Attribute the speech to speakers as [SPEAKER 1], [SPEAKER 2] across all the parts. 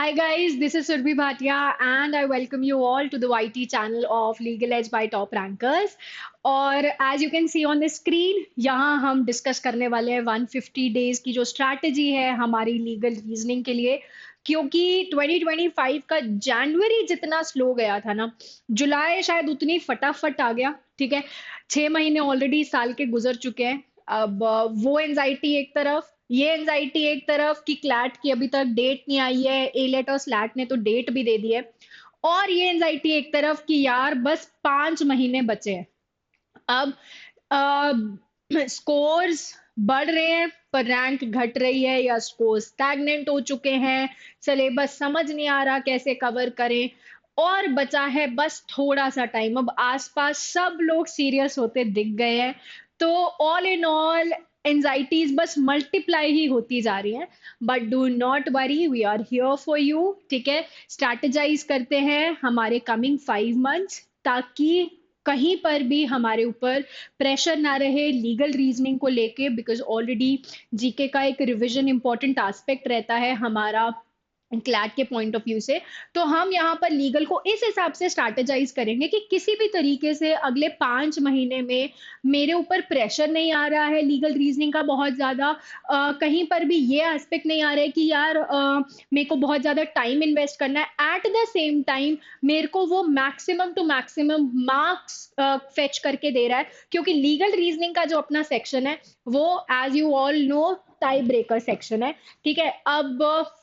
[SPEAKER 1] Hi guys, this is Surbhi Bhatia and I welcome you all to the YT channel of Legal Edge by Top Rankers. और as you can see on the screen, यहाँ हम discuss करने वाले हैं 150 days की जो strategy है हमारी लीगल रीजनिंग के लिए, क्योंकि 2025 का जनवरी जितना स्लो गया था ना, जुलाई शायद उतनी फटाफट आ गया। ठीक है, 6 महीने ऑलरेडी साल के गुजर चुके हैं। अब वो एंजाइटी एक तरफ, ये एंजाइटी एक तरफ कि क्लैट की अभी तक डेट नहीं आई है, एलेट और स्लैट ने तो डेट भी दे दी है। और ये एंजाइटी एक तरफ कि यार बस 5 महीने बचे हैं। अब स्कोर्स बढ़ रहे हैं पर रैंक घट रही है या स्कोर स्टैग्नेंट हो चुके हैं, सिलेबस समझ नहीं आ रहा कैसे कवर करें, और बचा है बस थोड़ा सा टाइम। अब आसपास सब लोग सीरियस होते दिख गए हैं, तो ऑल इन ऑल एंजाइटीज बस मल्टीप्लाई ही होती जा रही हैं। But do not worry, we are here for you. ठीक है, स्ट्रैटेजाइज करते हैं हमारे कमिंग 5 मंथ्स, ताकि कहीं पर भी हमारे ऊपर प्रेशर ना रहे लीगल रीजनिंग को लेके, बिकॉज ऑलरेडी जीके का एक रिवीजन इंपॉर्टेंट एस्पेक्ट रहता है हमारा क्लैट के पॉइंट ऑफ व्यू से। तो हम यहाँ पर लीगल को इस हिसाब से स्ट्रैटेजाइज करेंगे कि किसी भी तरीके से अगले 5 महीने में मेरे ऊपर प्रेशर नहीं आ रहा है लीगल रीजनिंग का बहुत ज्यादा। कहीं पर भी ये एस्पेक्ट नहीं आ रहा है कि यार मेरे को बहुत ज्यादा टाइम इन्वेस्ट करना है। एट द सेम टाइम मेरे को वो maximum to maximum marks fetch करके दे रहा है, क्योंकि लीगल रीजनिंग का जो अपना सेक्शन है वो as you all know tie breaker section है। ठीक है, अब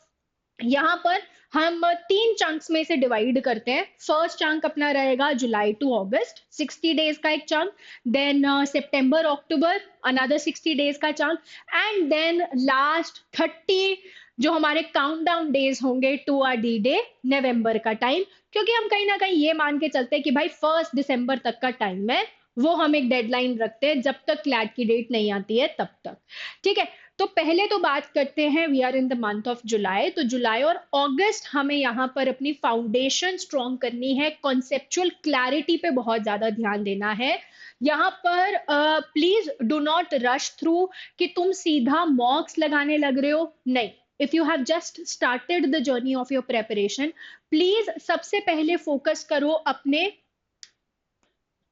[SPEAKER 1] यहाँ पर हम 3 चंक्स में से डिवाइड करते हैं। फर्स्ट चंक अपना रहेगा जुलाई टू अगस्त, 60 डेज का एक चंक। देन सितंबर अक्टूबर, अनदर 60 डेज का चंक। एंड देन लास्ट 30 जो हमारे काउंटडाउन डेज होंगे टू आर डी डे, नवंबर का टाइम। क्योंकि हम कहीं ना कहीं ये मान के चलते हैं कि भाई 1 दिसंबर तक का टाइम है, वो हम एक डेडलाइन रखते हैं जब तक क्लैट की डेट नहीं आती है तब तक। ठीक है, तो पहले तो बात करते हैं, we are in the month of July, तो जुलाई और अगस्त हमें यहाँ पर अपनी फाउंडेशन स्ट्रॉन्ग करनी है, कॉन्सेप्चुअल क्लैरिटी पे बहुत ज्यादा ध्यान देना है। यहाँ पर please do not rush through कि तुम सीधा मॉक्स लगाने लग रहे हो, नहीं। If you have just started the journey of your preparation, please सबसे पहले फोकस करो अपने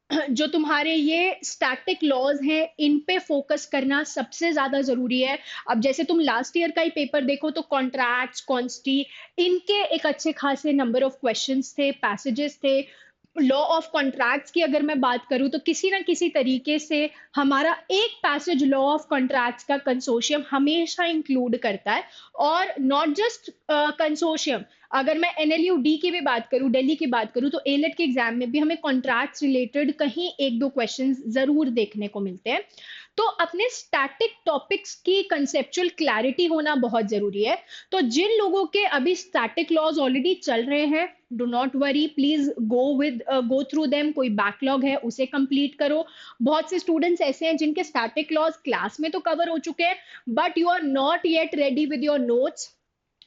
[SPEAKER 1] जो तुम्हारे ये स्टैटिक लॉज हैं इन पे फोकस करना सबसे ज्यादा जरूरी है। अब जैसे तुम लास्ट ईयर का ही पेपर देखो तो कॉन्ट्रैक्ट्स, कॉन्स्टी, इनके एक अच्छे खासे नंबर ऑफ क्वेश्चंस थे, पैसेजेस थे। लॉ ऑफ कॉन्ट्रैक्ट्स की अगर मैं बात करूं तो किसी ना किसी तरीके से हमारा एक पैसेज लॉ ऑफ कॉन्ट्रैक्ट्स का कंसोर्शियम हमेशा इंक्लूड करता है। और नॉट जस्ट कंसोर्शियम, अगर मैं एनएलयू डी की भी बात करूं, दिल्ली की बात करूं, तो एलेट के एग्जाम में भी हमें कॉन्ट्रैक्ट्स रिलेटेड कहीं एक दो क्वेश्चंस जरूर देखने को मिलते हैं। तो अपने स्टैटिक टॉपिक्स की कंसेप्चुअल क्लैरिटी होना बहुत जरूरी है। तो जिन लोगों के अभी स्टैटिक लॉज ऑलरेडी चल रहे हैं, do not worry, please go through them. कोई बैकलॉग है उसे कंप्लीट करो। बहुत से स्टूडेंट्स ऐसे हैं जिनके स्टैटिक लॉज क्लास में तो कवर हो चुके हैं, but you are not yet ready with your notes,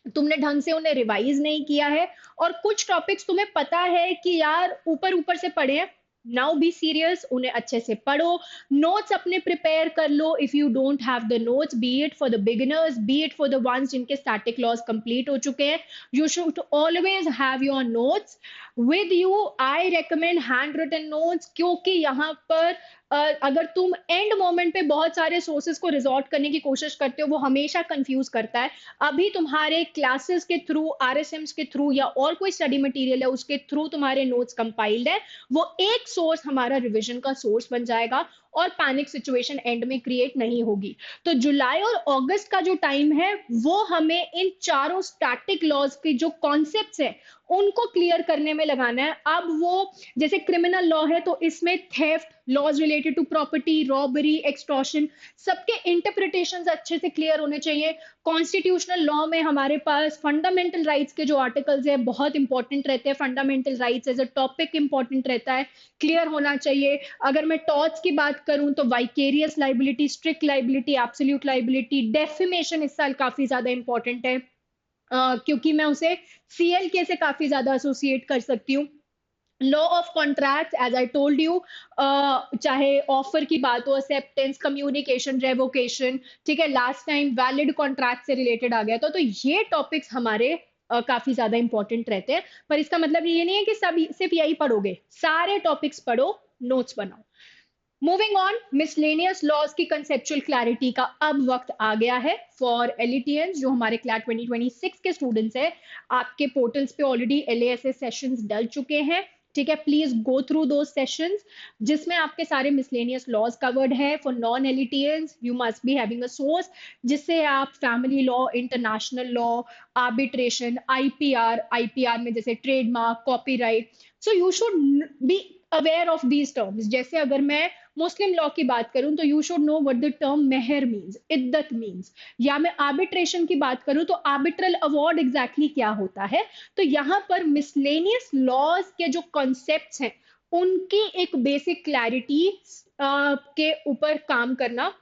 [SPEAKER 1] तुमने ढंग से उन्हें रिवाइज नहीं किया है। और कुछ टॉपिक्स तुम्हें पता है कि यार ऊपर ऊपर से पढ़े हैं, नाउ बी सीरियस, उन्हें अच्छे से पढ़ो, नोट्स अपने प्रिपेयर कर लो। If you don't have the notes, be it for the beginners, be it for the ones जिनके स्टैटिक लॉज कंप्लीट हो चुके हैं, you should always have your notes with you. I recommend hand written notes, क्योंकि यहाँ पर अगर तुम end moment पे बहुत सारे सोर्सेस को रिजॉर्ट करने की कोशिश करते हो, वो हमेशा कंफ्यूज करता है। अभी तुम्हारे क्लासेस के थ्रू, आरएसएम्स के थ्रू या और कोई स्टडी मटेरियल है उसके थ्रू तुम्हारे नोट्स कंपाइल्ड है, वो एक सोर्स हमारा रिवीजन का सोर्स बन जाएगा और पैनिक सिचुएशन एंड में क्रिएट नहीं होगी। तो जुलाई और अगस्त का जो टाइम है वो हमें इन चारों स्टैटिक लॉज की जो कॉन्सेप्ट्स है उनको क्लियर करने में लगाना है। अब वो जैसे क्रिमिनल लॉ है तो इसमें theft, laws related to property, robbery, extortion, सबके इंटरप्रिटेशंस अच्छे से क्लियर होने चाहिए। कॉन्स्टिट्यूशनल लॉ में हमारे पास फंडामेंटल राइट्स के जो आर्टिकल्स है बहुत इंपॉर्टेंट रहते हैं, fundamental rights as a topic important रहता है, क्लियर होना चाहिए। अगर मैं टॉर्ट्स की बात करूं तो vicarious liability, strict liability, absolute liability, defamation इस साल काफी ज्यादा इंपॉर्टेंट है, क्योंकि मैं उसे सीएलके से काफी ज्यादा एसोसिएट कर सकती हूँ। Law of contract, as I told you, चाहे ऑफर की बात हो, एक्सेप्टेंस, कम्युनिकेशन, रेवोकेशन, ठीक है, लास्ट टाइम वैलिड कॉन्ट्रैक्ट से रिलेटेड आ गया था, तो ये टॉपिक्स हमारे काफी ज्यादा इंपॉर्टेंट रहते हैं, पर इसका मतलब ये नहीं है कि सब सिर्फ यही पढ़ोगे, सारे टॉपिक्स पढ़ो, नोट्स बनाओ। मूविंग ऑन, मिसलेनियस लॉज की कंसेप्चुअल क्लैरिटी का अब वक्त आ गया है फॉर एलिटियंस जो हमारे क्लैट 2026 के स्टूडेंट्स हैं। आपके पोर्टल्स पे ऑलरेडी LASS सेशंस डल चुके हैं, ठीक है। प्लीज गो थ्रू दो सेशंस जिसमें आपके सारे मिसलेनियस लॉज कवर्ड है। For non elitians you must be having a source जिससे आप family law, international law, arbitration, IPR में जैसे trademark, copyright, so you should be aware of these terms. जैसे अगर मैं मुस्लिम लॉ की बात करूं तो you should know what the term mehr means, iddat means, या मैं आर्बिट्रेशन की बात करूं तो आर्बिट्रल अवार्ड एग्जैक्टली क्या होता है। तो यहाँ पर मिसलेनियस लॉज के जो कॉन्सेप्ट्स हैं उनकी एक बेसिक क्लैरिटी के ऊपर काम करना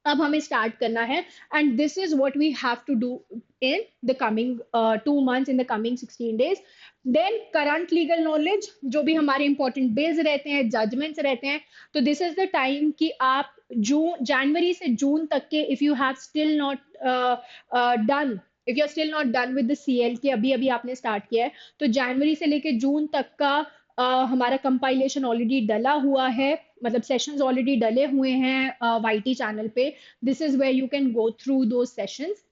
[SPEAKER 1] अब हमें स्टार्ट करना है, and this is what we have to do in the coming 2 months, in the coming 16 days। Then current legal knowledge, जो भी हमारे इंपॉर्टेंट बिल्स रहते हैं, जजमेंट्स रहते हैं, तो दिस इज द टाइम कि आप जनवरी से जून तक के, if you have still not done, if you are still not done with the CL के, अभी अभी आपने स्टार्ट किया है, तो जनवरी से लेके जून तक का हमारा कंपाइलेशन ऑलरेडी डला हुआ है, मतलब सेशंस ऑलरेडी डले हुए हैं YT चैनल पे। This is where you can go through दो सेशंस,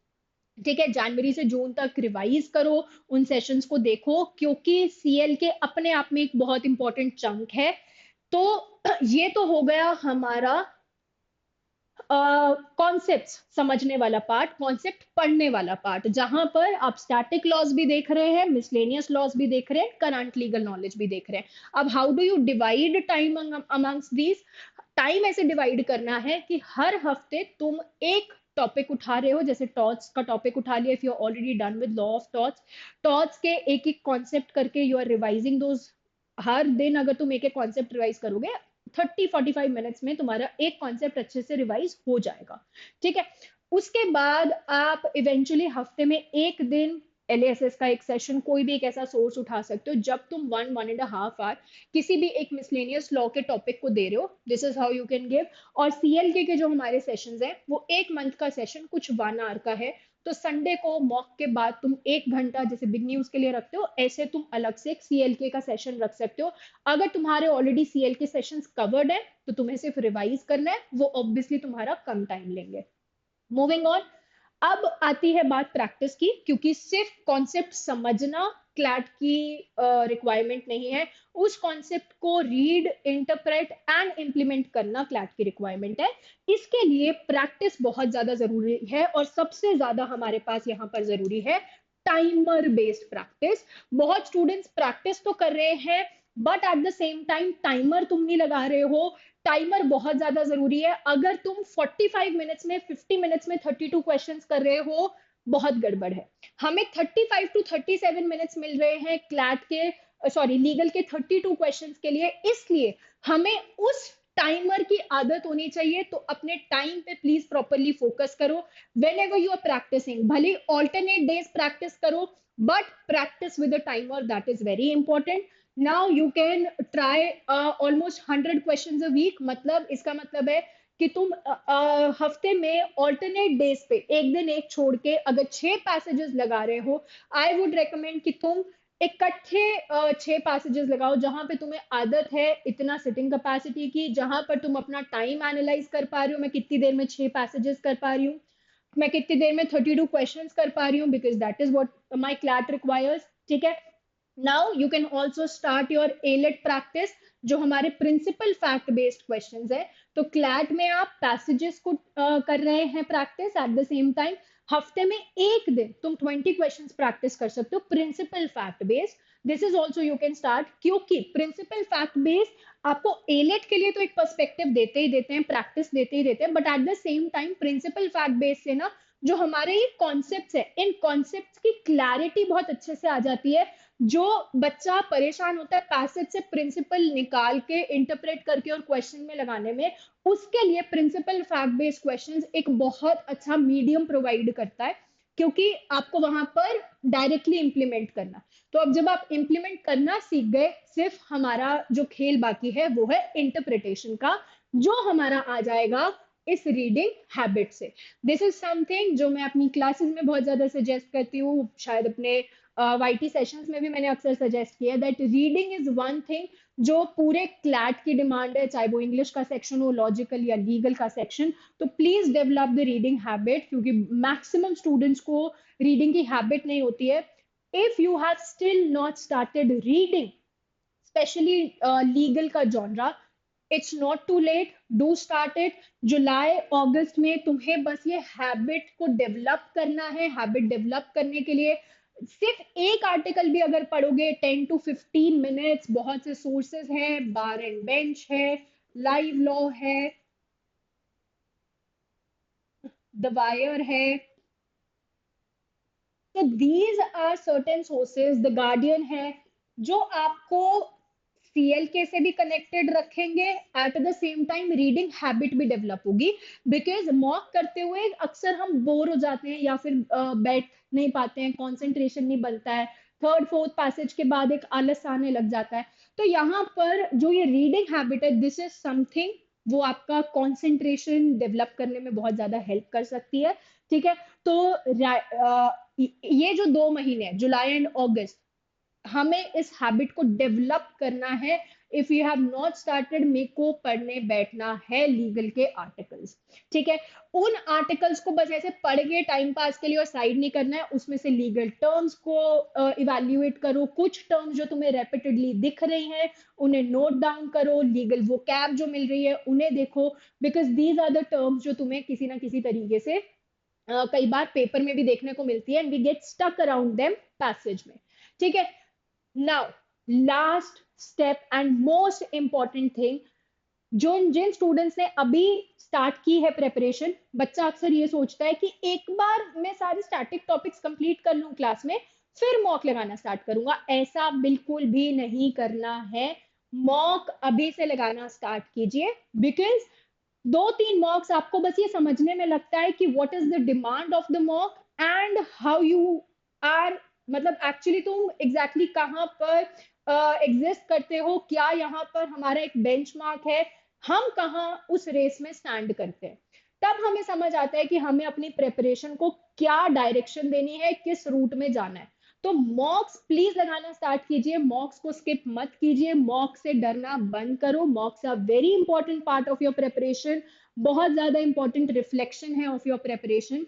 [SPEAKER 1] ठीक है। जनवरी से जून तक रिवाइज करो, उन सेशंस को देखो, क्योंकि CL के अपने आप में एक बहुत इंपॉर्टेंट चंक है। तो ये तो हो गया हमारा कॉन्सेप्ट्स समझने वाला पार्ट, कॉन्सेप्ट पढ़ने वाला पार्ट, जहां पर आप स्टैटिक लॉज भी देख रहे हैं, मिसलेनियस लॉज भी देख रहे हैं, करंट लीगल नॉलेज भी देख रहे हैं। अब how do you divide time amongst these? Time ऐसे डिवाइड करना है कि हर हफ्ते तुम एक टॉपिक उठा रहे हो, जैसे टॉर्च का टॉपिक उठा लिया, if you already done with law of torch, torch के एक एक कॉन्सेप्ट करके यू आर रिवाइजिंग दोज। हर दिन अगर तुम एक एक कॉन्सेप्ट रिवाइज करोगे, 30-45 मिनट्स में तुम्हारा एक कॉन्सेप्ट अच्छे से रिवाइज हो जाएगा, ठीक है। उसके बाद आप इवेंचुअली हफ्ते में एक दिन LASS का एक सेशन, कोई भी एक ऐसा सोर्स उठा सकते हो जब तुम 1-1.5 आवर किसी भी एक मिसलेनियस लॉ के टॉपिक को दे रहे हो। This is how you can give. और CLK के जो हमारे सेशंस हैं वो 1 मंथ का सेशन कुछ 1 आवर का है, तो संडे को मॉक के बाद तुम 1 घंटा जैसे बिग न्यूज के लिए रखते हो, ऐसे तुम अलग से एक CLK का सेशन रख सकते हो। अगर तुम्हारे ऑलरेडी CLK सेशंस कवर्ड है तो तुम्हें सिर्फ रिवाइज करना है, वो ऑब्वियसली तुम्हारा कम टाइम लेंगे। मूविंग ऑन, अब आती है बात प्रैक्टिस की, क्योंकि सिर्फ कॉन्सेप्ट समझना क्लैट की रिक्वायरमेंट नहीं है, उस कॉन्सेप्ट को रीड, इंटरप्रेट एंड इम्प्लीमेंट करना क्लैट की रिक्वायरमेंट है। इसके लिए प्रैक्टिस बहुत ज्यादा जरूरी है, और सबसे ज्यादा हमारे पास यहाँ पर जरूरी है टाइमर बेस्ड प्रैक्टिस। बहुत स्टूडेंट्स प्रैक्टिस तो कर रहे हैं, but at the same time timer तुम नहीं लगा रहे हो। टाइमर बहुत ज्यादा जरूरी है। अगर तुम 45 मिनट्स में, 50 मिनट्स में 32 क्वेश्चंस कर रहे हो, बहुत गड़बड़ है। हमें 35 to 37 मिनट्स मिल रहे हैं क्लैट के, सॉरी लीगल के 32 क्वेश्चंस के लिए, इसलिए हमें उस टाइमर की आदत होनी चाहिए। तो अपने टाइम पे प्लीज प्रॉपरली फोकस करो whenever you are practicing. भले ऑल्टरनेट डेज प्रैक्टिस करो, but practice with a timer, that is very important. Now you can try almost 100 questions a week. मतलब इसका मतलब है कि तुम हफ्ते में ऑल्टरनेट डेज पे एक दिन एक छोड़ के अगर 6 पैसेजेस लगा रहे हो, आई वुड रेकमेंड कि तुम इकट्ठे 6 पैसेजेस लगाओ, जहां पे तुम्हें आदत है इतना सिटिंग कैपेसिटी की, जहां पर तुम अपना टाइम एनालाइज कर पा रहे हो, मैं कितनी देर में 6 पैसेजेस कर पा रही हूँ, मैं कितनी देर में 32 क्वेश्चंस कर पा रही हूँ, because that is what my CLAT requires, ठीक है। Now you can also start your ALET practice, जो हमारे प्रिंसिपल फैक्ट बेस्ड क्वेश्चन है। तो क्लैट में आप पैसेजेस को कर रहे हैं practice, at the same time हफ्ते में एक दिन तुम 20 क्वेश्चन प्रैक्टिस कर सकते हो principle fact based. This is also you can start, क्योंकि प्रिंसिपल फैक्ट बेस्ड आपको ALET के लिए तो एक पर्सपेक्टिव देते ही देते हैं, प्रैक्टिस देते ही देते हैं, but at the same time principle fact based से ना जो हमारे ये कॉन्सेप्ट्स है, इन कॉन्सेप्ट्स की क्लैरिटी बहुत अच्छे से आ जाती है। जो बच्चा परेशान होता है पैसेज से प्रिंसिपल निकाल के इंटरप्रेट करके और क्वेश्चन में लगाने में, उसके लिए प्रिंसिपल फैक्ट बेस्ड क्वेश्चंस एक बहुत अच्छा मीडियम प्रोवाइड करता है, क्योंकि आपको वहां पर डायरेक्टली इंप्लीमेंट करना। तो अब जब आप इंप्लीमेंट करना सीख गए, सिर्फ हमारा जो खेल बाकी है वो है इंटरप्रिटेशन का, जो हमारा आ जाएगा इस रीडिंग हैबिट से। दिस इज समथिंग जो मैं अपनी क्लासेस में बहुत ज्यादा सजेस्ट करती हूँ, शायद अपने वाईटी सेशंस में भी मैंने अक्सर सजेस्ट किया that reading is one thing जो पूरे क्लैट की डिमांड है, चाहे वो इंग्लिश का सेक्शन हो, लॉजिकल या लीगल का सेक्शन। तो please develop the reading habit, क्योंकि मैक्सिमम स्टूडेंट्स को रीडिंग की हैबिट नहीं होती है। If you have still not started reading, specially legal का genre, it's not too late, do start it. जुलाई अगस्त में तुम्हें बस ये हैबिट को डेवलप करना है। हैबिट डेवलप करने के लिए सिर्फ एक आर्टिकल भी अगर पढ़ोगे 10 to 15 मिनट्स, बहुत से सोर्सेज हैं, बार एंड बेंच है, लाइव लॉ है, द वायर है। तो these are certain sources, the Guardian है, जो आपको सीएलके से भी कनेक्टेड रखेंगे, एट द सेम टाइम रीडिंग हैबिट भी डेवलप होगी। बिकॉज मॉक करते हुए अक्सर हम बोर हो जाते हैं या फिर बैठ नहीं पाते हैं, कॉन्सेंट्रेशन नहीं बनता है, थर्ड फोर्थ पैसेज के बाद एक आलस आने लग जाता है। तो यहाँ पर जो ये रीडिंग हैबिट है, दिस इज समथिंग वो आपका कॉन्सेंट्रेशन डेवलप करने में बहुत ज्यादा हेल्प कर सकती है। ठीक है, तो ये जो 2 महीने हैं, जुलाई एंड अगस्त, हमें इस हैबिट को डेवलप करना है। If you have not started, मेरे को पढ़ने बैठना है लीगल के आर्टिकल्स। ठीक है, उन आर्टिकल्स को बस ऐसे पढ़ के टाइम पास के लिए और साइड नहीं करना है, उसमें से लीगल टर्म्स को इवैल्यूएट करो। कुछ टर्म्स जो तुम्हें रेपिटेडली दिख रही हैं उन्हें नोट डाउन करो, लीगल वो कैब जो मिल रही है उन्हें देखो, because these are the terms जो तुम्हें किसी ना किसी तरीके से कई बार पेपर में भी देखने को मिलती है, and we get stuck around them passage में। ठीक है, now last step and most important thing, जो जिन स्टूडेंट्स ने अभी स्टार्ट की है प्रेपरेशन, बच्चा अक्सर ये सोचता है कि एक बार मैं सारे स्टैटिक टॉपिक्स कंप्लीट कर लूं क्लास में, फिर मॉक लगाना स्टार्ट करूंगा। ऐसा बिल्कुल भी नहीं करना है। मॉक अभी से लगाना स्टार्ट कीजिए, बिकॉज 2-3 मॉक्स आपको बस ये समझने में लगता है कि what is the demand of the mock and how you are, मतलब एक्चुअली तुम एग्जैक्टली कहाँ पर एग्जिस्ट करते हो, क्या यहाँ पर हमारा एक बेंचमार्क है, हम कहाँ उस रेस में स्टैंड करते हैं। तब हमें समझ आता है कि हमें अपनी प्रेपरेशन को क्या डायरेक्शन देनी है, किस रूट में जाना है। तो मॉक्स प्लीज लगाना स्टार्ट कीजिए, मॉक्स को स्किप मत कीजिए, मॉक से डरना बंद करो। Mocks are very important part of your preparation, बहुत ज्यादा इंपॉर्टेंट रिफ्लेक्शन है ऑफ योर प्रेपरेशन।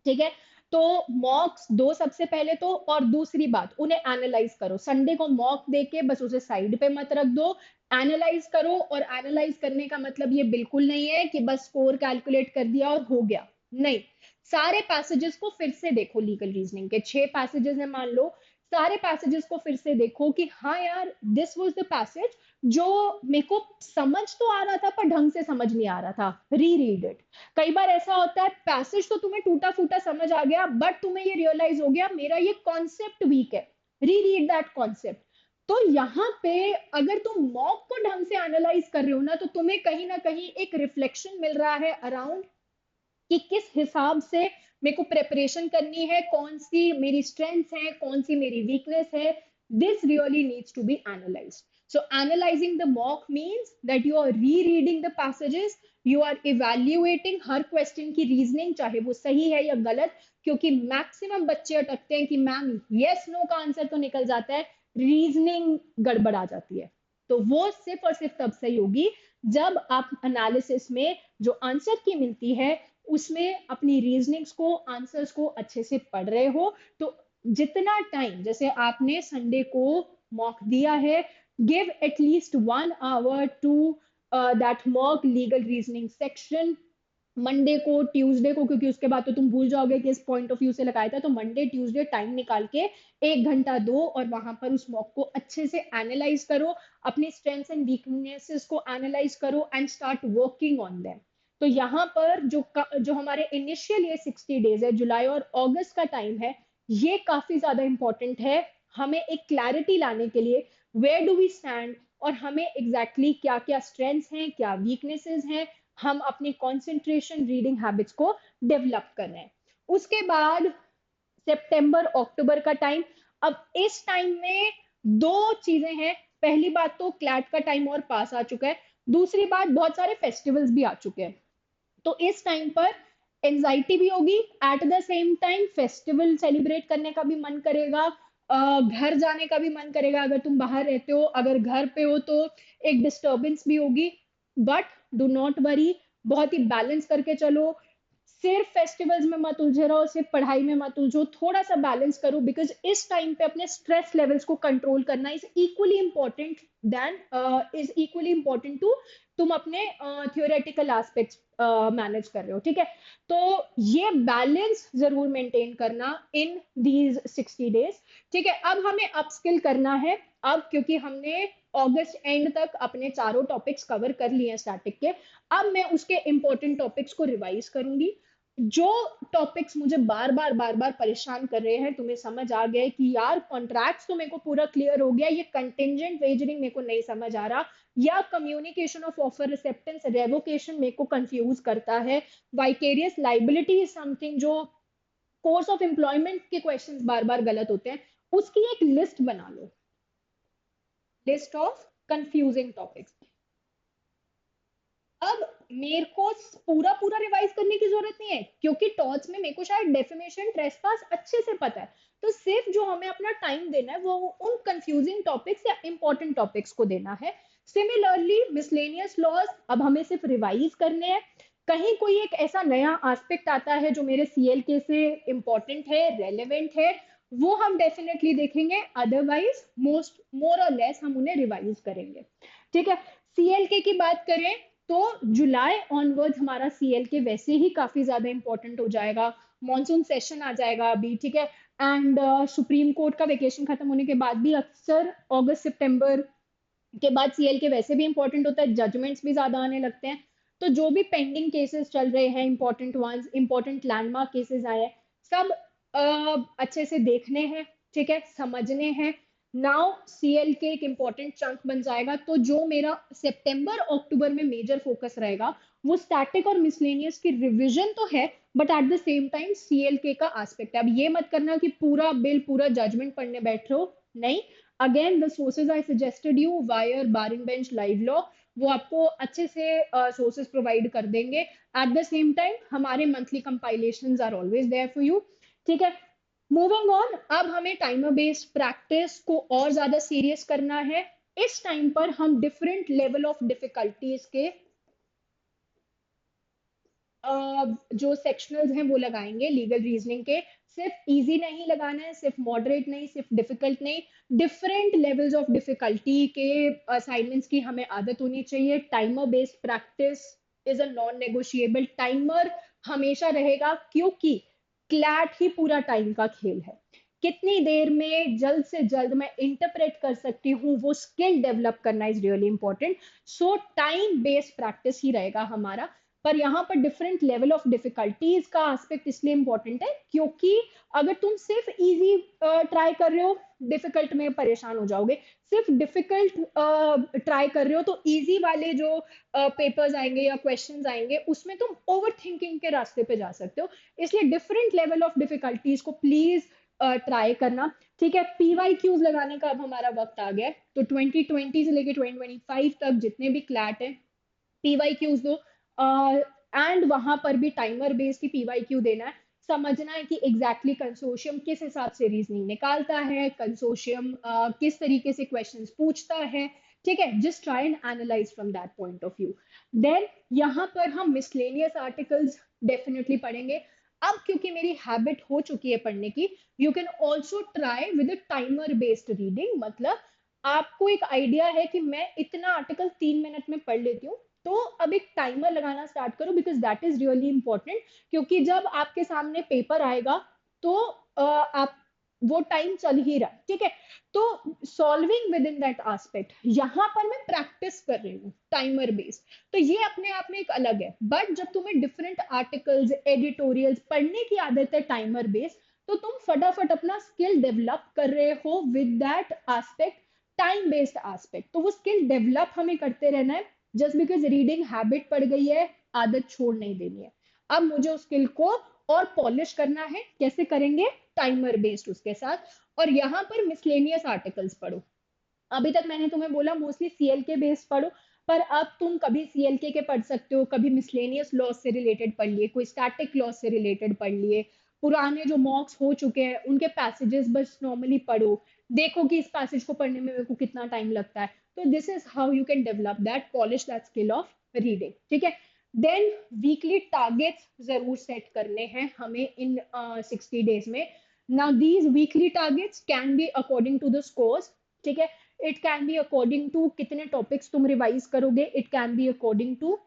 [SPEAKER 1] ठीक है, तो मॉक्स दो सबसे पहले तो, और दूसरी बात उन्हें एनालाइज करो। संडे को मॉक देके बस उसे साइड पे मत रख दो, एनालाइज करो। और एनालाइज करने का मतलब ये बिल्कुल नहीं है कि बस स्कोर कैलकुलेट कर दिया और हो गया, नहीं। सारे पैसेजेस को फिर से देखो, लीगल रीजनिंग के 6 पैसेजेस हैं मान लो, सारे पैसेजेस को फिर से देखो कि हाँ यार, दिस वाज द पैसेज जो मेरे को समझ तो आ रहा था पर ढंग से समझ नहीं आ रहा था, री रीड इट। कई बार ऐसा होता है पैसेज तो तुम्हें टूटा फूटा समझ आ गया, बट तुम्हें ये रियलाइज हो गया मेरा ये कॉन्सेप्ट वीक है, री रीड दैट कॉन्सेप्ट। तो यहाँ पे अगर तुम मॉक को ढंग से एनालाइज कर रहे हो ना, तो तुम्हें कहीं ना कहीं एक रिफ्लेक्शन मिल रहा है अराउंड कि किस हिसाब से मेरे को प्रेपरेशन करनी है, कौन सी मेरी स्ट्रेंथ्स है, कौन सी मेरी वीकनेस है। This really needs to be analyzed. So analyzing the mock means that you are rereading the passages, you are evaluating her question की रीजनिंग, चाहे वो सही है या गलत, क्योंकि मैक्सिमम बच्चे अटकते हैं कि मैम यस नो का आंसर तो निकल जाता है, रीजनिंग गड़बड़ आ जाती है। तो वो सिर्फ और सिर्फ तब सही होगी जब आप एनालिसिस में जो आंसर की मिलती है उसमें अपनी रीजनिंग्स को, आंसर्स को अच्छे से पढ़ रहे हो। तो जितना टाइम, जैसे आपने संडे को मॉक दिया है, give at least 1 hour to that mock legal reasoning section। Monday को, ट्यूसडे को, क्योंकि उसके बाद तो तुम भूल जाओगे कि इस पॉइंट ऑफ व्यू से लगाया था, तो मंडे ट्यूसडे टाइम निकाल के 1 घंटा दो और वहां पर उस मॉक को अच्छे से एनालाइज करो, अपनी स्ट्रेंथ्स एंड वीकनेसेस को एनालाइज करो and start working on them. तो यहाँ पर जो हमारे इनिशियल ये 60 डेज है, जुलाई और अगस्त का टाइम है, ये काफी ज्यादा इंपॉर्टेंट है हमें एक क्लैरिटी लाने के लिए, वेयर डू वी स्टैंड, और हमें एग्जैक्टली क्या क्या स्ट्रेंथ्स हैं, क्या वीकनेसेस हैं, हम अपनी कंसंट्रेशन रीडिंग हैबिट्स को डेवलप कर रहे हैं। उसके बाद सितंबर अक्टूबर का टाइम। अब इस टाइम में दो चीजें हैं, पहली बात तो क्लैट का टाइम और पास आ चुका है, दूसरी बात बहुत सारे फेस्टिवल्स भी आ चुके हैं। तो इस टाइम पर एंजाइटी भी होगी, at the same time festival celebrate करने का भी मन करेगा, घर जाने का भी मन करेगा अगर तुम बाहर रहते हो, अगर घर पे हो तो एक डिस्टर्बेंस भी होगी। बट डू नॉट वरी, बहुत ही बैलेंस करके चलो। सिर्फ फेस्टिवल्स में मत उलझे रहो, सिर्फ पढ़ाई में मत उलझो, थोड़ा सा बैलेंस करो, बिकॉज इस टाइम पे अपने स्ट्रेस लेवल्स को कंट्रोल करना इज इक्वली इम्पोर्टेंट टू तुम अपने थियोरेटिकल एस्पेक्ट्स मैनेज कर रहे हो, ठीक है। तो ये बैलेंस जरूर मेंटेन करना इन दीज 60 डेज, ठीक है। अब हमें अपस्किल करना है। अब क्योंकि हमने अगस्त एंड तक अपने चारों टॉपिक्स कवर कर लिए हैं स्टैटिक के, अब मैं उसके इंपॉर्टेंट टॉपिक्स को रिवाइज करूंगी। जो टॉपिक्स मुझे बार बार परेशान कर रहे हैं, तुम्हें समझ आ गया कि यार कॉन्ट्रैक्ट्स तो मेरे को पूरा क्लियर हो गया, ये कंटिजेंट वेजरिंग मेरे को नहीं समझ आ रहा, या communication of offer acceptance revocation मेरे को कंफ्यूज करता है, वाइकेरियस लाइबिलिटी इज समथिंग जो कोर्स ऑफ एम्प्लॉयमेंट के क्वेश्चंस बार बार गलत होते हैं, उसकी एक लिस्ट बना लो, लिस्ट ऑफ कंफ्यूजिंग टॉपिक्स। अब मेरे को पूरा पूरा रिवाइज करने की जरूरत नहीं है, क्योंकि टॉर्च में मेरे को शायद डेफिमेशन ट्रेसपास अच्छे से पता है। तो सिर्फ जो हमें अपना टाइम देना है वो उन कंफ्यूजिंग टॉपिक्स या इंपॉर्टेंट टॉपिक्स को देना है। सिमिलरली मिसलेनियस लॉज अब हमें सिर्फ रिवाइज करने हैं। कहीं कोई एक ऐसा नया एस्पेक्ट आता है जो मेरे सीएलके से इंपॉर्टेंट है, रेलेवेंट है, वो हम डेफिनेटली देखेंगे, अदरवाइज मोर और लेस हम उन्हें रिवाइज करेंगे, ठीक है। सीएलके की बात करें तो जुलाई ऑनवर्ड हमारा सीएलके वैसे ही काफी ज्यादा इंपॉर्टेंट हो जाएगा, मॉनसून सेशन आ जाएगा अभी, ठीक है। एंड सुप्रीम कोर्ट का वेकेशन खत्म होने के बाद भी अक्सर अगस्त सितंबर के बाद सीएल के वैसे भी इंपॉर्टेंट होता है, जजमेंट्स भी ज्यादा आने लगते हैं। तो जो भी पेंडिंग केसेस चल रहे हैं, important ones, important landmark cases आए हैं, सब अच्छे से देखने हैं, ठीक है, समझने हैं। नाउ सीएल के एक इंपॉर्टेंट चंक बन जाएगा, तो जो मेरा सितंबर अक्टूबर में मेजर फोकस रहेगा वो स्टैटिक और मिसलेनियस की रिवीजन तो है, but at the same time CLK का एस्पेक्ट है। अब ये मत करना कि पूरा बिल पूरा जजमेंट पढ़ने बैठ रहे हो, नहीं। Again the sources I suggested you, wire, bar and bench, live law, वो आपको अच्छे से सोर्सेज प्रोवाइड कर देंगे। एट द सेम टाइम हमारे monthly compilations are always there for you, ठीक है। मूविंग ऑन, अब हमें टाइमर बेस्ड प्रैक्टिस को और ज्यादा सीरियस करना है। इस टाइम पर हम डिफरेंट लेवल ऑफ डिफिकल्टीज के जो सेक्शनल्स हैं वो लगाएंगे लीगल रीजनिंग के। सिर्फ इजी नहीं लगाना है, सिर्फ मॉडरेट नहीं, सिर्फ डिफिकल्ट नहीं, डिफरेंट लेवल्स ऑफ डिफिकल्टी के असाइनमेंट्स की हमें आदत होनी चाहिए। Timer based practice is a non negotiable, timer हमेशा रहेगा, क्योंकि क्लैट ही पूरा टाइम का खेल है। कितनी देर में जल्द से जल्द मैं इंटरप्रेट कर सकती हूँ, वो स्किल डेवलप करना is really important. So time based practice ही रहेगा हमारा। पर यहाँ पर डिफरेंट लेवल ऑफ डिफिकल्टीज का एस्पेक्ट इसलिए इंपॉर्टेंट है, क्योंकि अगर तुम सिर्फ इजी ट्राई कर रहे हो, डिफिकल्ट में परेशान हो जाओगे। सिर्फ डिफिकल्ट ट्राई कर रहे हो तो इजी वाले जो पेपर्स आएंगे या क्वेश्चंस आएंगे उसमें तुम ओवर थिंकिंग के रास्ते पे जा सकते हो। इसलिए डिफरेंट लेवल ऑफ डिफिकल्टीज को प्लीज ट्राई करना, ठीक है। पीवाई क्यूज लगाने का अब हमारा वक्त आ गया है, तो 2020 से लेके 2025 तक जितने भी क्लैट है, पीवाई क्यूज दो। एंड वहां पर भी टाइमर बेस्ड ही पीवाई क्यू देना है। समझना है कि एग्जैक्टली कंसोर्शियम किस हिसाब से रीजनिंग निकालता है, कंसोर्शियम किस तरीके से क्वेश्चंस पूछता है, ठीक है। Just try and analyze from that point of view. Then यहाँ पर हम मिसलेनियस आर्टिकल्स डेफिनेटली पढ़ेंगे। अब क्योंकि मेरी हैबिट हो चुकी है पढ़ने की, you can also try with timer based reading. मतलब आपको एक आइडिया है कि मैं इतना आर्टिकल 3 मिनट में पढ़ लेती हूँ, तो अब एक टाइमर लगाना स्टार्ट करो, because that is really important. क्योंकि जब आपके सामने पेपर आएगा तो आप वो टाइम चल ही रहा, ठीक है। तो solving with in that aspect यहाँ पर मैं प्रैक्टिस कर रही हूँ टाइमर बेस्ड, तो ये अपने आप में एक अलग है। बट जब तुम्हें डिफरेंट आर्टिकल्स, एडिटोरियल्स पढ़ने की आदत है टाइमर बेस्ड, तो तुम फटाफट अपना स्किल डेवलप कर रहे हो with that aspect, time based aspect. तो वो स्किल डेवलप हमें करते रहना है। जस्ट बिकॉज रीडिंग हैबिट पड़ गई है, आदत छोड़ नहीं देनी है। अब मुझे उस स्किल को और पॉलिश करना है, कैसे करेंगे, टाइमर बेस्ड उसके साथ। और यहाँ पर मिसलेनियस आर्टिकल्स पढ़ो। अभी तक मैंने तुम्हें बोला मोस्टली सीएलके बेस्ड पढ़ो, पर अब तुम कभी सीएलके के पढ़ सकते हो, कभी मिसलेनियस लॉज से रिलेटेड पढ़ लिए, कोई स्टैटिक लॉज से रिलेटेड पढ़ लिए, पुराने जो मॉक्स हो चुके हैं उनके पैसेजेस बस नॉर्मली पढ़ो, देखो कि इस पैसेज को पढ़ने में मेरे को कितना टाइम लगता है। तो this is how you can develop that, polish that skill of reading, ठीक है। देन वीकली टारगेट्स जरूर सेट करने हैं हमें इन 60 डेज में। Now these weekly targets can be according to the scores, ठीक है। It can be according to कितने टॉपिक्स तुम रिवाइज करोगे, it can be according to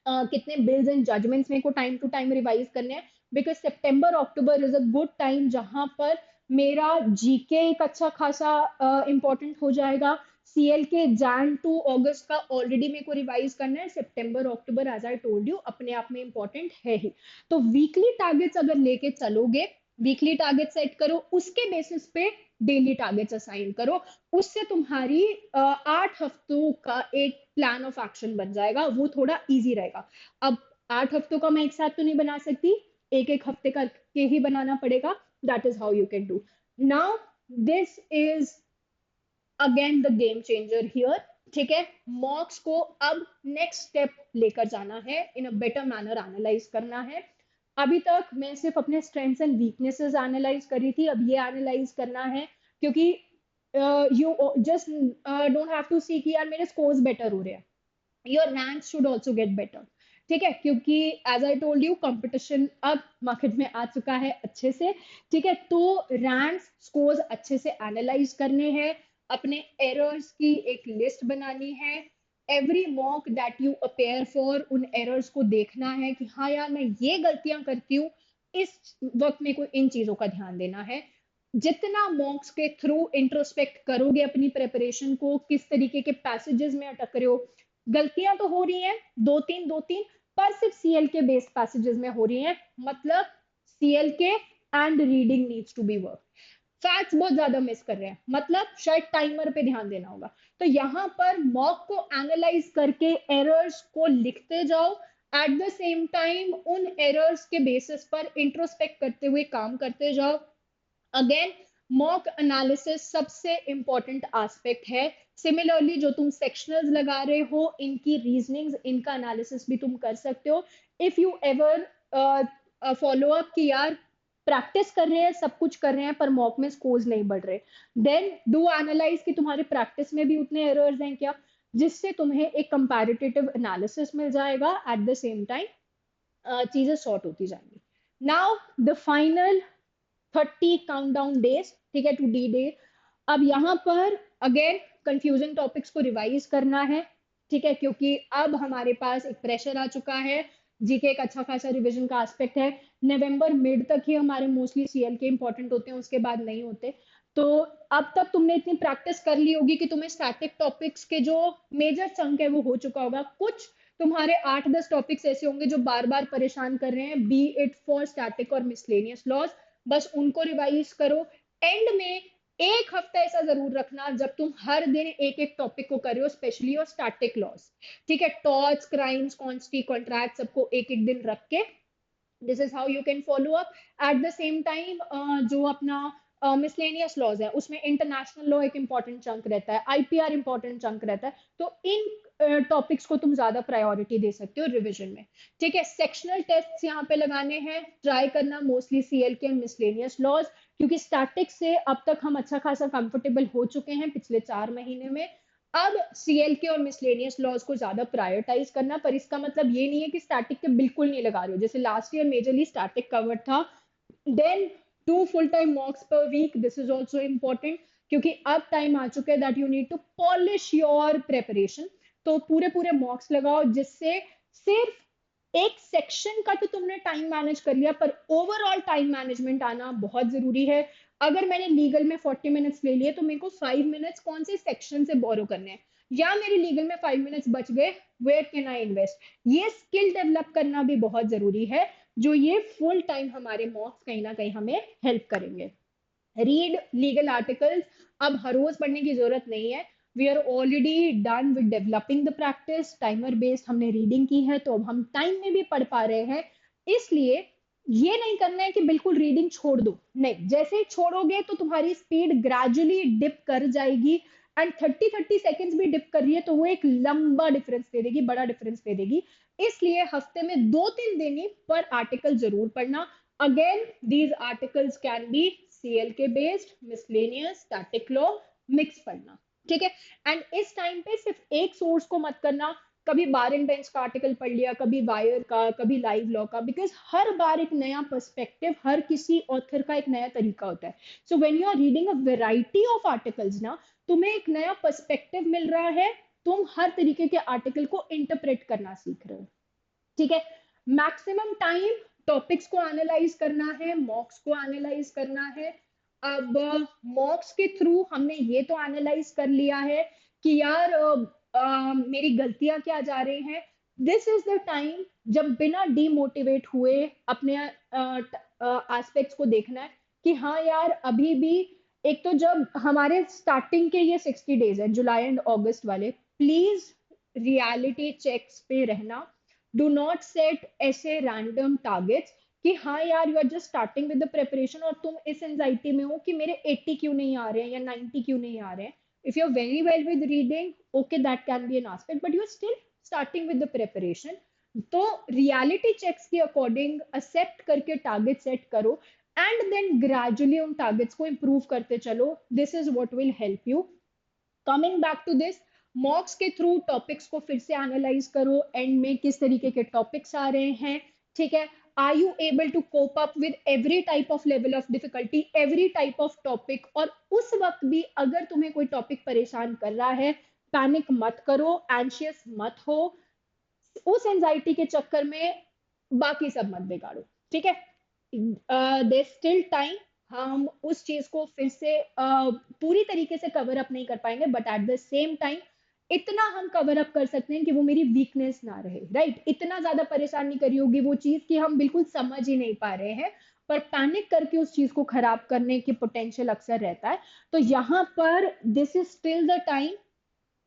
[SPEAKER 1] कितने बिल्स एंड जजमेंट्स मेरे को टाइम टू टाइम रिवाइज करने हैं। Because September October is a good time जहां पर मेरा जीके एक अच्छा खासा इंपॉर्टेंट हो जाएगा। सीएल के जैन टू अगस्त का ऑलरेडी मेरे को रिवाइज करना है। सितंबर अक्टूबर एज आई टोल्ड यू अपने आप में इंपॉर्टेंट है ही। तो वीकली टारगेट्स अगर लेके चलोगे, वीकली टारगेट सेट करो, उसके बेसिस पे डेली टारगेट्स असाइन करो, उससे तुम्हारी 8 हफ्तों का एक प्लान ऑफ एक्शन बन जाएगा, वो थोड़ा इजी रहेगा। अब 8 हफ्तों का मैं एक साथ तो नहीं बना सकती, एक एक हफ्ते करके ही बनाना पड़ेगा। That is how you can do. Now this is again the game changer here, ठीक है। मॉक्स को अब नेक्स्ट स्टेप लेकर जाना है, इन अ बेटर मैनर एनालाइज करना है। अभी तक मैं सिर्फ अपने स्ट्रेंथ्स एंड वीकनेसेस एनालाइज करी थी, अब ये एनालाइज करना है, क्योंकि you just don't have to see कि यार मेरे स्कोर्स बेटर हो रहे हैं, your rank should also get better, ठीक है। क्योंकि as I told you competition अब मार्केट में आ चुका है अच्छे से, ठीक है। तो रैंक्स स्कोर्स अच्छे से एनालाइज करने हैं, अपने एरर्स की एक लिस्ट बनानी है। Every mock that you appear for, उन एरर्स को देखना है कि हाँ यार मैं ये गलतियां करती हूँ, इस वक्त मेरे को इन चीजों का ध्यान देना है। जितना मॉक्स के थ्रू इंट्रोस्पेक्ट करोगे अपनी प्रेपरेशन को, किस तरीके के पैसेजेस में अटक रहे हो, गलतियां तो हो रही हैं दो तीन, पर सिर्फ सीएल के बेस्ड पैसेजेस में हो रही हैं, मतलब सीएल के and reading needs to be work. Facts बहुत ज्यादा मिस कर रहे हैं, मतलब शायद टाइमर पे ध्यान देना होगा। तो यहाँ पर मॉक को एनालाइज करके एरर्स को लिखते जाओ, एट द सेम टाइम उन एरर्स के बेसिस पर इंट्रोस्पेक्ट करते हुए काम करते जाओ। अगेन मॉक एनालिसिस सबसे इंपॉर्टेंट एस्पेक्ट है। सिमिलरली जो तुम सेक्शनल्स लगा रहे हो, इनकी रीजनिंग्स, इनका एनालिसिस भी तुम कर सकते हो। If you ever follow up कि यार प्रैक्टिस कर रहे हैं, सब कुछ कर रहे हैं, पर मॉक में स्कोर्स नहीं बढ़ रहे, देन डू एनालाइज कि तुम्हारे प्रैक्टिस में भी उतने एरर्स हैं क्या, जिससे तुम्हें एक कंपैरेटिव एनालिसिस मिल जाएगा। एट द सेम टाइम चीजें सॉर्ट होती जाएंगी। Now the final 30 countdown days, ठीक है, टू डी डे। अब यहाँ पर अगेन कंफ्यूजिंग टॉपिक्स को रिवाइज करना है, ठीक है, क्योंकि अब हमारे पास एक प्रेशर आ चुका है। जीके एक अच्छा खासा रिवीजन का एस्पेक्ट है। नवंबर मिड तक ही हमारे मोस्टली सीएल के इंपॉर्टेंट होते हैं, उसके बाद नहीं होते। तो अब तक तुमने इतनी प्रैक्टिस कर ली होगी कि तुम्हें स्टैटिक टॉपिक्स के जो मेजर चंक है वो हो चुका होगा। कुछ तुम्हारे 8-10 टॉपिक्स ऐसे होंगे जो बार बार परेशान कर रहे हैं, बी इट फॉर स्टैटिक और मिसलेनियस लॉज, बस उनको रिवाइज करो। एंड में एक हफ्ता ऐसा जरूर रखना जब तुम हर दिन एक एक टॉपिक को कर रहे हो, स्पेशली और स्टैटिक लॉस, ठीक है। टॉर्च, क्राइम्स, कॉन्स्टी, कॉन्ट्रैक्ट, सबको एक एक दिन रख के this is how you can follow up. At the same time जो अपना मिसलेनियस लॉज है उसमें इंटरनेशनल लॉ एक इंपॉर्टेंट चंक रहता है, आईपीआर इंपॉर्टेंट चंक रहता है, तो इन टॉपिक्स को तुम ज्यादा प्रायोरिटी दे सकते हो रिविजन में, ठीक है। सेक्शनल टेस्ट यहाँ पे लगाने हैं, ट्राई करना मोस्टली सीएल के मिसलेनियस लॉज, क्योंकि स्टैटिक से अब तक हम अच्छा खासा कंफर्टेबल हो चुके हैं पिछले 4 महीने में। अब सीएल के और मिसलेनियस लॉज को ज्यादा प्रायोरिटाइज करना, पर इसका मतलब ये नहीं है कि स्टैटिक के बिल्कुल नहीं लगा रहे हो, जैसे last year majorly static cover था। Then 2 full-time mocks per week, this is also important, क्योंकि अब टाइम आ चुका है that you need to polish your preparation. तो पूरे पूरे मॉक्स लगाओ, जिससे सिर्फ एक सेक्शन का तो तुमने टाइम मैनेज कर लिया, पर ओवरऑल टाइम मैनेजमेंट आना बहुत जरूरी है। अगर मैंने लीगल में 40 मिनट्स ले लिए, तो मेरे को 5 मिनट्स कौन से सेक्शन से बोरो करने हैं, या मेरे लीगल में 5 मिनट्स बच गए, वेयर कैन आई इन्वेस्ट, ये स्किल डेवलप करना भी बहुत जरूरी है, जो ये फुल टाइम हमारे मॉक्स कहीं ना कहीं हमें हेल्प करेंगे। रीड लीगल आर्टिकल्स, अब हर रोज पढ़ने की जरूरत नहीं है। We are already done with developing the practice, timer based हमने रीडिंग की है, तो अब हम टाइम में भी पढ़ पा रहे हैं। इसलिए ये नहीं करना है कि बिल्कुल रीडिंग छोड़ दो, नहीं, जैसे ही छोड़ोगे तो तुम्हारी स्पीड ग्रेजुअली डिप कर जाएगी, एंड 30-30 सेकेंड्स भी डिप कर रही है तो वो एक लंबा डिफरेंस दे देगी, बड़ा डिफरेंस दे देगी। इसलिए हफ्ते में 2-3 दिन ही पर आर्टिकल जरूर पढ़ना। Again, these articles can be CLK based, miscellaneous, static law, mix पढ़ना, ठीक है। एंड इस टाइम पे सिर्फ एक सोर्स को मत करना, कभी बार एंड बेंच का आर्टिकल पढ़ लिया, कभी वायर का, कभी लाइव लॉ का, बिकॉज हर बार एक नया पर्सपेक्टिव, हर किसी ऑथर का एक नया तरीका होता है। So when you are reading a variety of articles ना, तुम्हें एक नया पर्सपेक्टिव मिल रहा है, तुम हर तरीके के आर्टिकल को इंटरप्रेट करना सीख रहे हो, ठीक है। मैक्सिमम टाइम टॉपिक्स को एनालाइज करना है, मॉक्स को एनालाइज करना है। अब मॉक्स के थ्रू हमने ये तो एनालाइज कर लिया है कि यार मेरी गलतियां क्या जा रही हैं। दिस इज द टाइम जब बिना डीमोटिवेट हुए अपने एस्पेक्ट्स को देखना है कि हाँ यार अभी भी, एक तो जब हमारे स्टार्टिंग के ये 60 डेज है, जुलाई एंड अगस्त वाले, प्लीज रियलिटी चेक्स पे रहना। डू नॉट सेट ऐसे रैंडम टारगेट्स कि हाँ यार you are just starting with the preparation और तुम इस एंजाइटी में हो कि मेरे 80 क्यों नहीं आ रहे हैं या 90 क्यों नहीं आ रहे हैं। If you are very well with reading, okay, that can be an aspect, but you are still starting with the preparation. तो रियलिटी चेक्स के अकॉर्डिंग एक्सेप्ट करके टारगेट सेट करो एंड देन ग्रेजुअली उन टारगेट्स को improve करते चलो। This is what will help you. Coming back to this, mocks के through topics को फिर से एनालाइज करो, एंड में किस तरीके के टॉपिक्स आ रहे हैं, ठीक है। Are you able to cope up with every type of level of difficulty, every type of topic. और उस वक्त भी अगर तुम्हें कोई टॉपिक परेशान कर रहा है, पैनिक मत करो, एंशियस मत हो, उस एंजाइटी के चक्कर में बाकी सब मत बिगाड़ो, ठीक है। देयर स्टिल टाइम, हम उस चीज को फिर से पूरी तरीके से कवर अप नहीं कर पाएंगे, but at the same time इतना हम कवर अप कर सकते हैं कि वो मेरी वीकनेस ना रहे, राइट। इतना ज्यादा परेशान नहीं करी होगी वो चीज कि हम बिल्कुल समझ ही नहीं पा रहे हैं, पर पैनिक करके उस चीज को खराब करने की पोटेंशियल अक्सर रहता है। तो यहाँ पर this is still the time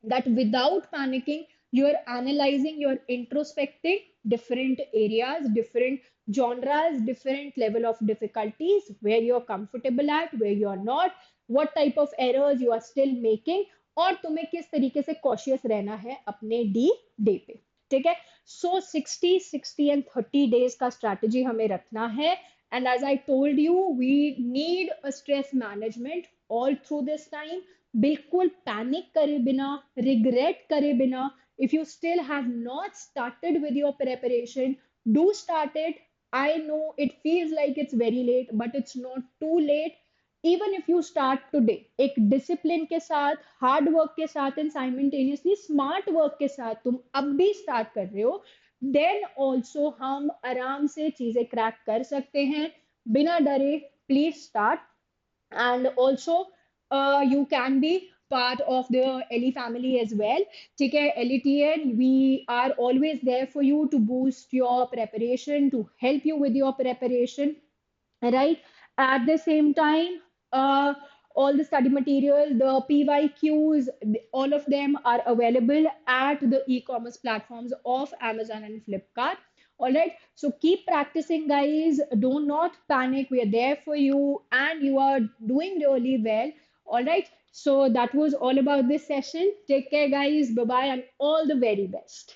[SPEAKER 1] that without panicking, you are analyzing, you are introspecting different areas, different genres, different level of difficulties, where you're comfortable at, where you're not, what type of errors you are still making, और तुम्हें किस तरीके से cautious रहना है अपने D day पे, ठीक है। सो 60, 60 एंड 30 डेज का स्ट्रैटेजी हमें रखना है। And as I told you, we need a stress management all through this time. बिल्कुल पैनिक करे बिना, रिग्रेट करे बिना, if you still have not started with your preparation, do start it. I know it feels like it's very late, but it's not too late. Even if you start today, एक discipline के साथ, hard work के साथ and simultaneously smart work के साथ तुम अब भी स्टार्ट कर रहे हो, देन ऑल्सो हम आराम से चीजें क्रैक कर सकते हैं, बिना डरे। Please start. And also you can be part of the Ellie family as well. ठीक है, LETN, we are always there for you to boost your preparation, to help you with your preparation, right? At the same time, all the study material, the PYQs, all of them are available at the e-commerce platforms of Amazon and Flipkart. All right, so keep practicing, guys. Do not panic. We are there for you, and you are doing really well. All right, so that was all about this session. Take care, guys. Bye bye, and all the very best.